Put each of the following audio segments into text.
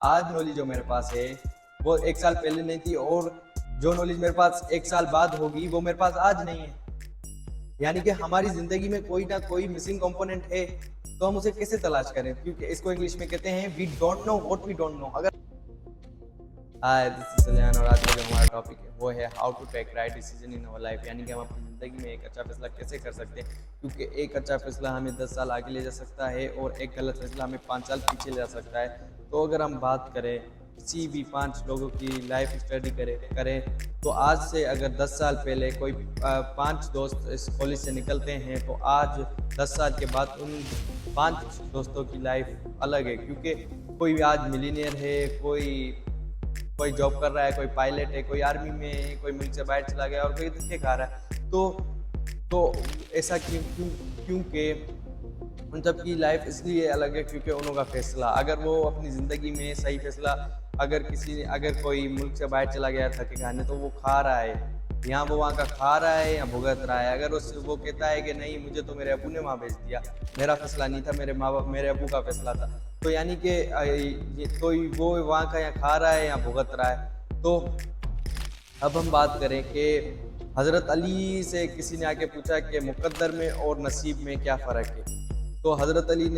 आज नॉलेज जो मेरे पास है वो 1 साल पहले नहीं थी, और जो नॉलेज मेरे पास 1 साल बाद होगी वो मेरे पास आज नहीं है। यानी कि हमारी ज़िंदगी में कोई ना कोई मिसिंग कंपोनेंट है, तो हम उसे कैसे तलाश करें? क्योंकि इसको इंग्लिश में कहते हैं we don't know what we don't know. अगर हाय, दिस इज सलियान, और आज का जो हमारा टॉपिक है वो है how to take right decision in our life. यानी कि हम अपनी ज़िंदगी में एक अच्छा फैसला कैसे कर सकते हैं, क्योंकि एक अच्छा फैसला हमें 10 साल आगे ले जा सकता है और एक गलत फैसला हमें 5 साल पीछे ले जा सकता है। तो अगर हम बात करें किसी भी 5 लोगों की लाइफ स्टडी करें तो आज से अगर 10 साल पहले कोई 5 दोस्त इस कॉलेज से निकलते हैं, तो आज 10 साल के बाद उन 5 दोस्तों की लाइफ अलग है। क्योंकि कोई आज मिलीनियर है, कोई जॉब कर रहा है, कोई पायलट है, कोई आर्मी में है, कोई मुल्क से बाहर चला गया और कोई धक्के खा रहा है। तो ऐसा क्योंकि उन सब की लाइफ इसलिए अलग है क्योंकि उन्हों का फैसला, अगर वो अपनी ज़िंदगी में सही फैसला, अगर कोई मुल्क से बाहर चला गया धक्के खाने, तो वो खा रहा है, यहाँ वो वहाँ का खा रहा है या भुगत रहा है। अगर वो कहता है कि नहीं, मुझे तो मेरे अबू ने वहाँ भेज दिया, मेरा फैसला नहीं था, मेरे माँ बाप मेरे अबू का फैसला था, तो यानी कि वो वहाँ का यहाँ खा रहा है या भुगत रहा है। तो अब हम बात करें कि हज़रत अली से किसी ने आके पूछा कि मुकद्दर में और नसीब में क्या फ़र्क है। तो हज़रत अली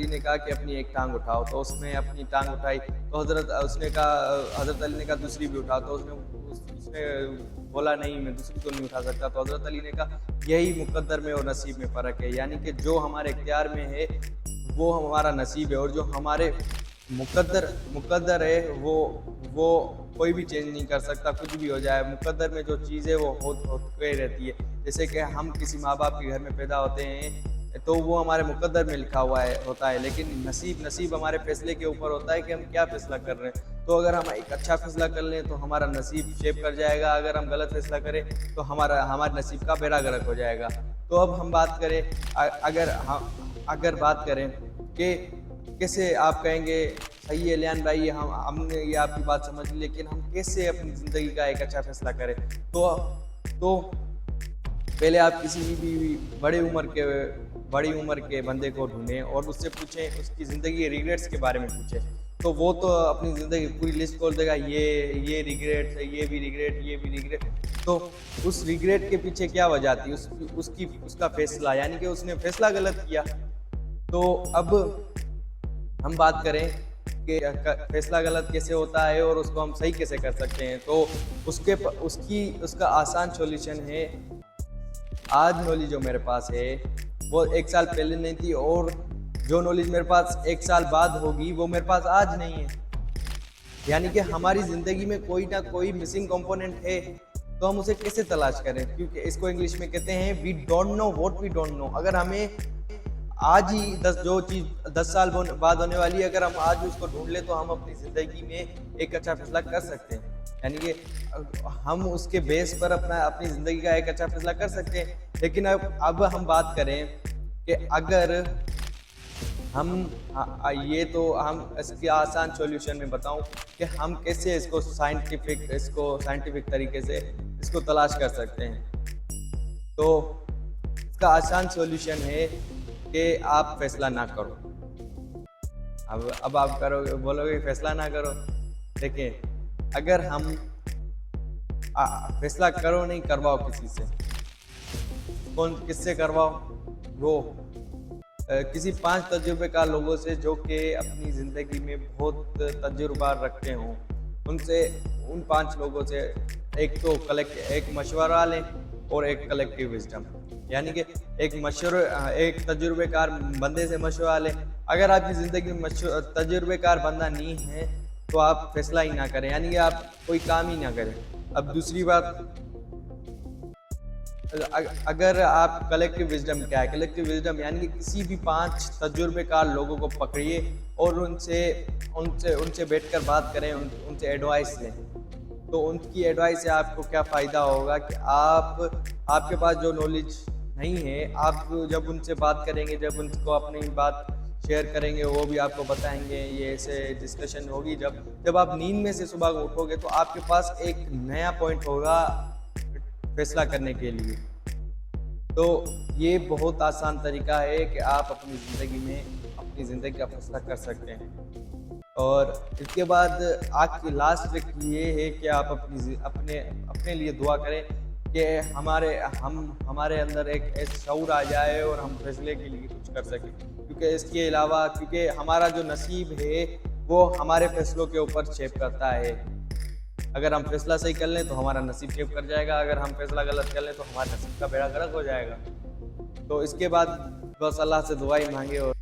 ने कहा कि अपनी एक टांग उठाओ, तो उसने अपनी टांग उठाई, तो हज़रत अली ने कहा दूसरी भी उठाओ, तो उसने बोला नहीं, मैं दूसरी तो नहीं उठा सकता। तो हज़रत अली ने कहा यही मुकद्दर में और नसीब में फ़र्क है। यानी कि जो हमारे इख्तियार में है वो हमारा नसीब है, और जो हमारे मुकद्दर है वो कोई भी चेंज नहीं कर सकता, कुछ भी हो जाए। मुकद्दर में जो चीज़ है वो होती रहती है। जैसे कि हम किसी माँ बाप के घर में पैदा होते हैं तो वो हमारे मुकद्दर में लिखा हुआ होता है, लेकिन नसीब हमारे फैसले के ऊपर होता है कि हम क्या फ़ैसला कर रहे हैं। तो अगर हम एक अच्छा फ़ैसला कर लें तो हमारा नसीब शेप कर जाएगा, अगर हम गलत फ़ैसला करें तो हमारे नसीब का बेड़ा गर्क हो जाएगा। तो अब हम बात करें, अगर बात करें कि कैसे, आप कहेंगे सही है लियान भाई, हमने ये आपकी बात समझ ली, लेकिन हम कैसे अपनी ज़िंदगी का एक अच्छा फैसला करें? तो पहले आप किसी भी बड़ी उम्र के बंदे को ढूंढें और उससे पूछें, उसकी ज़िंदगी के रिग्रेट्स के बारे में पूछें, तो वो तो अपनी ज़िंदगी पूरी लिस्ट खोल देगा, ये रिग्रेट है, ये भी रिग्रेट। तो उस रिग्रेट के पीछे क्या वजह थी? उसका फैसला, यानी कि उसने फैसला गलत किया। तो अब हम बात करें कि फैसला गलत कैसे होता है और उसको हम सही कैसे कर सकते हैं। तो उसका आसान सॉल्यूशन है, आज नॉलेज जो मेरे पास है वो 1 साल पहले नहीं थी, और जो नॉलेज मेरे पास 1 साल बाद होगी वो मेरे पास आज नहीं है। यानी कि हमारी ज़िंदगी में कोई ना कोई मिसिंग कंपोनेंट है, तो हम उसे कैसे तलाश करें? क्योंकि इसको इंग्लिश में कहते हैं we don't know what we don't know. अगर हमें आज ही जो चीज़ 10 साल बाद होने वाली है, अगर हम आज उसको ढूंढ ले तो हम अपनी ज़िंदगी में एक अच्छा फैसला कर सकते हैं। यानी कि हम उसके बेस पर अपनी ज़िंदगी का एक अच्छा फैसला कर सकते हैं। लेकिन अब हम बात करें कि अगर हम हम इसके आसान सॉल्यूशन में बताऊं कि हम कैसे इसको साइंटिफिक तरीके से इसको तलाश कर सकते हैं। तो इसका आसान सॉल्यूशन है कि आप फैसला ना करो। अब आप बोलोगे फैसला ना करो। देखिए, अगर हम फैसला करो नहीं, करवाओ किसी से। किससे करवाओ? वो किसी 5 तजुर्बेकार लोगों से जो कि अपनी ज़िंदगी में बहुत तजुर्बा रखते हों, उन 5 लोगों से एक मशवरा लें और एक कलेक्टिव विजडम। यानी कि एक तजुर्बेकार बंदे से मशवरा लें। अगर आपकी ज़िंदगी में तजुर्बेकार बंदा नहीं है तो आप फैसला ही ना करें, यानी कि आप कोई काम ही ना करें। अब दूसरी बात, अगर आप कलेक्टिव विजडम क्या है? कलेक्टिव विजडम यानी कि किसी भी 5 तजुर्बेकार लोगों को पकड़िए और उनसे बैठकर बात करें, उनसे एडवाइस लें। तो उनकी एडवाइस से आपको क्या फ़ायदा होगा कि आपके पास जो नॉलेज नहीं है, आप जब उनसे बात करेंगे, जब उनको अपनी बात शेयर करेंगे, वो भी आपको बताएंगे, ये ऐसे डिस्कशन होगी। जब आप नींद में से सुबह उठोगे तो आपके पास एक नया पॉइंट होगा फैसला करने के लिए। तो ये बहुत आसान तरीका है कि आप अपनी ज़िंदगी का फैसला कर सकते हैं। और इसके बाद आखिर लास्ट ट्रिक ये है कि आप अपने अपने लिए दुआ करें कि हमारे अंदर एक ऐसा शऊर आ जाए और हम फैसले के लिए कुछ कर सकें, क्योंकि इसके अलावा क्योंकि हमारा जो नसीब है वो हमारे फैसलों के ऊपर शेप करता है। अगर हम फैसला सही कर लें तो हमारा नसीब शेप कर जाएगा, अगर हम फैसला गलत कर लें तो हमारे नसीब का बेड़ा गर्क हो जाएगा। तो इसके बाद बस अल्लाह से दुआ ही मांगे और